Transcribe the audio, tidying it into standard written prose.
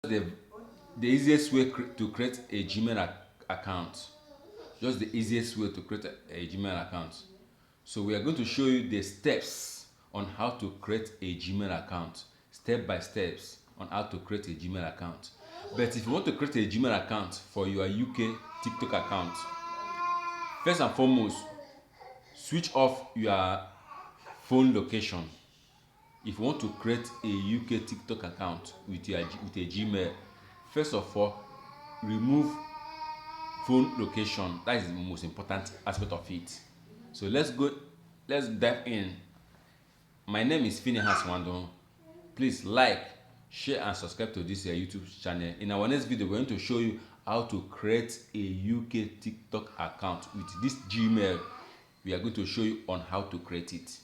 the easiest way to create a Gmail account. Just the easiest way to create a Gmail account. So we are going to show you the steps on how to create a Gmail account, step by steps on how to create a Gmail account. But if you want to create a Gmail account for your UK TikTok account, first and foremost, switch off your phone location. If you want to create a UK TikTok account with a Gmail, first of all, remove phone location. That is the most important aspect of it. So let's dive in. My name is Finehas Wando. Please like, share and subscribe to this YouTube channel. In our next video, we're going to show you how to create a UK TikTok account with this Gmail. We are going to show you on how to create it.